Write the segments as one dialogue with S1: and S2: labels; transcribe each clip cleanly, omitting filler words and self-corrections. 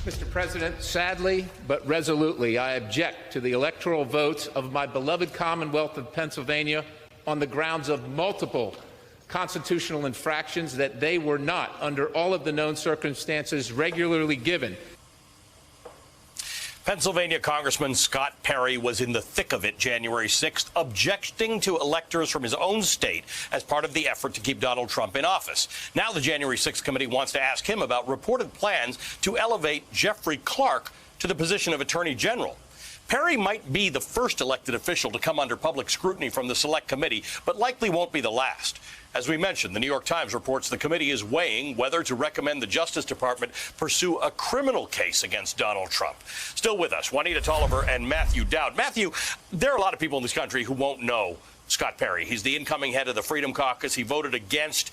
S1: Mr. President, sadly but resolutely, I object to the electoral votes of my beloved Commonwealth of Pennsylvania on the grounds of multiple constitutional infractions that they were not, under all of the known circumstances, regularly given.
S2: Pennsylvania Congressman Scott Perry was in the thick of it January 6th, objecting to electors from his own state as part of the effort to keep Donald Trump in office. Now the January 6th committee wants to ask him about reported plans to elevate Jeffrey Clark to the position of Attorney General. Perry might be the first elected official to come under public scrutiny from the Select Committee, but likely won't be the last. As we mentioned, the New York Times reports the committee is weighing whether to recommend the Justice Department pursue a criminal case against Donald Trump. Still with us, Juanita Tolliver and Matthew Dowd. Matthew, there are a lot of people in this country who won't know Scott Perry. He's the incoming head of the Freedom Caucus. He voted against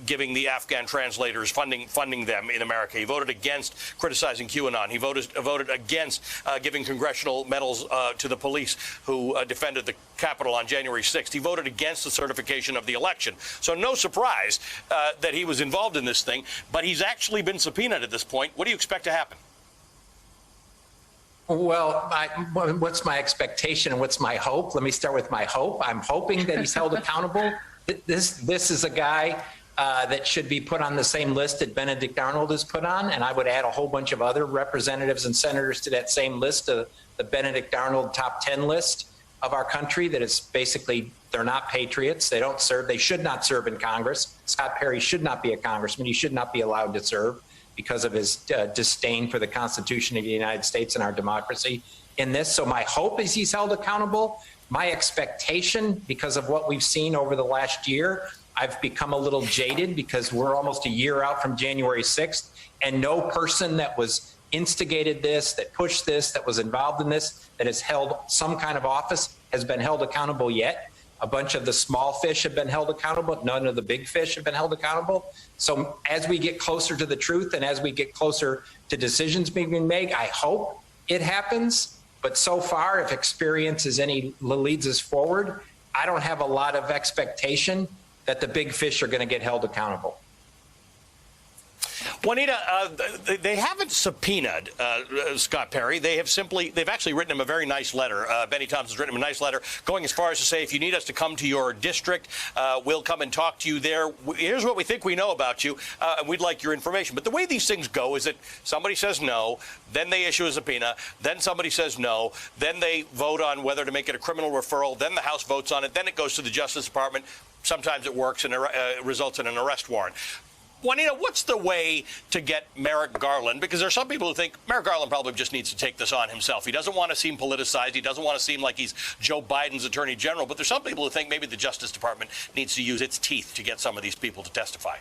S2: giving the Afghan translators funding them in America. He voted against criticizing QAnon. He voted against giving congressional medals to the police who defended the Capitol on January 6th. He voted against the certification of the election. So no surprise that he was involved in this thing, but he's actually been subpoenaed at this point. What do you expect to happen?
S3: Well, what's my expectation and what's my hope? Let me start with my hope. I'm hoping that he's held accountable. This is a guy that should be put on the same list that Benedict Arnold is put on, and I would add a whole bunch of other representatives and senators to that same list, the Benedict Arnold top 10 list of our country. That is basically, they're not patriots. They don't serve. They should not serve in Congress. Scott Perry should not be a congressman. He should not be allowed to serve because of his disdain for the Constitution of the United States and our democracy in this. So my hope is he's held accountable. My expectation, because of what we've seen over the last year, I've become a little jaded because we're almost a year out from January 6th, and no person that was instigated this, that pushed this, that was involved in this, that has held some kind of office has been held accountable yet. A bunch of the small fish have been held accountable. None of the big fish have been held accountable. So as we get closer to the truth and as we get closer to decisions being made, I hope it happens. But so far, if experience is any leads us forward, I don't have a lot of expectation that the big fish are going to get held accountable.
S2: Juanita, they haven't subpoenaed Scott Perry. They've actually written him a very nice letter. Benny Thompson's written him a nice letter going as far as to say, if you need us to come to your district, we'll come and talk to you there. Here's what we think we know about you, and we'd like your information. But the way these things go is that somebody says no, then they issue a subpoena, then somebody says no, then they vote on whether to make it a criminal referral, then the House votes on it, then it goes to the Justice Department. Sometimes it works and results in an arrest warrant. Juanita, what's the way to get Merrick Garland? Because there are some people who think Merrick Garland probably just needs to take this on himself. He doesn't want to seem politicized. He doesn't want to seem like he's Joe Biden's attorney general. But there's some people who think maybe the Justice Department needs to use its teeth to get some of these people to testify.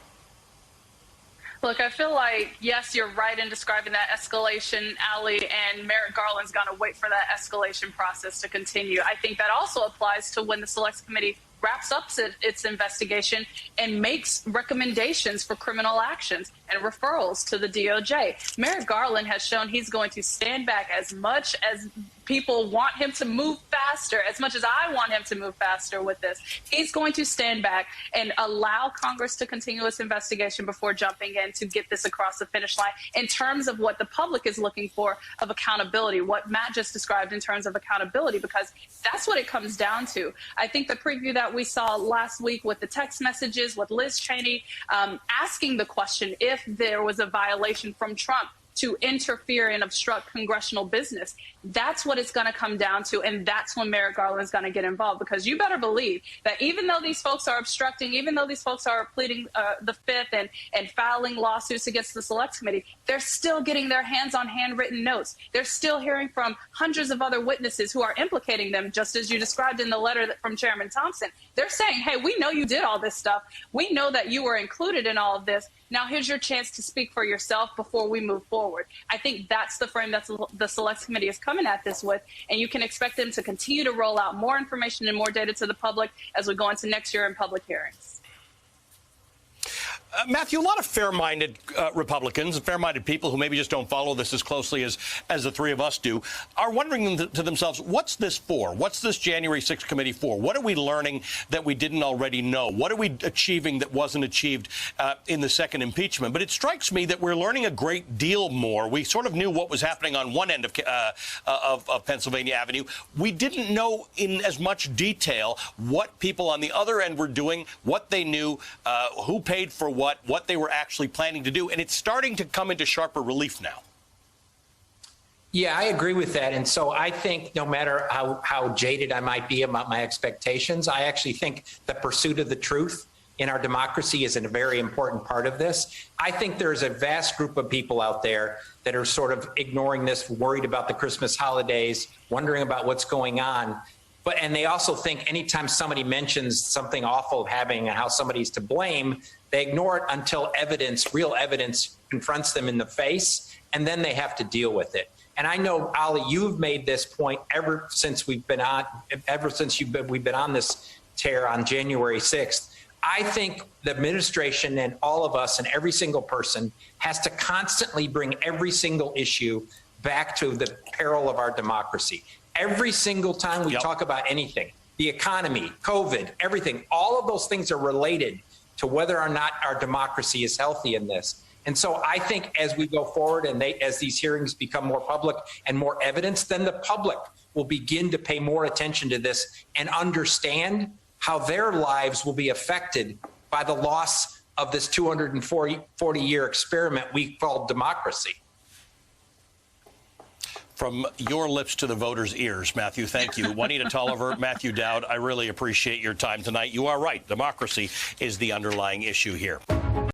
S4: Look, I feel like, yes, you're right in describing that escalation alley, and Merrick Garland's going to wait for that escalation process to continue. I think that also applies to when the Select Committee wraps up its investigation and makes recommendations for criminal actions and referrals to the DOJ. Merrick Garland has shown he's going to stand back as much as people want him to move faster, as much as I want him to move faster with this. He's going to stand back and allow Congress to continue its investigation before jumping in to get this across the finish line in terms of what the public is looking for of accountability, what Matt just described in terms of accountability, because that's what it comes down to. I think the preview that we saw last week with the text messages with Liz Cheney asking the question if there was a violation from Trump to interfere and obstruct congressional business. That's what it's going to come down to, and that's when Merrick Garland's going to get involved, because you better believe that even though these folks are obstructing, even though these folks are pleading the Fifth and filing lawsuits against the Select Committee, they're still getting their hands on handwritten notes. They're still hearing from hundreds of other witnesses who are implicating them, just as you described in the letter from Chairman Thompson. They're saying, hey, we know you did all this stuff. We know that you were included in all of this. Now here's your chance to speak for yourself before we move forward. I think that's the frame that the Select Committee is coming at this with, and you can expect them to continue to roll out more information and more data to the public as we go into next year in public hearings.
S2: Matthew, a lot of fair-minded Republicans, fair-minded people who maybe just don't follow this as closely as the three of us do, are wondering to themselves, what's this for? What's this January 6th committee for? What are we learning that we didn't already know? What are we achieving that wasn't achieved in the second impeachment? But it strikes me that we're learning a great deal more. We sort of knew what was happening on one end of Pennsylvania Avenue. We didn't know in as much detail what people on the other end were doing, what they knew, who paid for what they were actually planning to do. And it's starting to come into sharper relief now.
S3: Yeah, I agree with that. And so I think no matter how jaded I might be about my expectations, I actually think the pursuit of the truth in our democracy is a very important part of this. I think there's a vast group of people out there that are sort of ignoring this, worried about the Christmas holidays, wondering about what's going on. And they also think anytime somebody mentions something awful happening and how somebody's to blame, they ignore it until real evidence confronts them in the face, and then they have to deal with it. And I know, Ali, you've made this point ever since we've been on this tear on January 6th. I think the administration and all of us and every single person has to constantly bring every single issue back to the peril of our democracy. Every single time we talk about anything, the economy, COVID, everything, all of those things are related to whether or not our democracy is healthy in this. And so I think as we go forward and as these hearings become more public and more evidence, then the public will begin to pay more attention to this and understand how their lives will be affected by the loss of this 240-year experiment we call democracy.
S2: From your lips to the voters' ears, Matthew, thank you. Juanita Tolliver, Matthew Dowd, I really appreciate your time tonight. You are right. Democracy is the underlying issue here.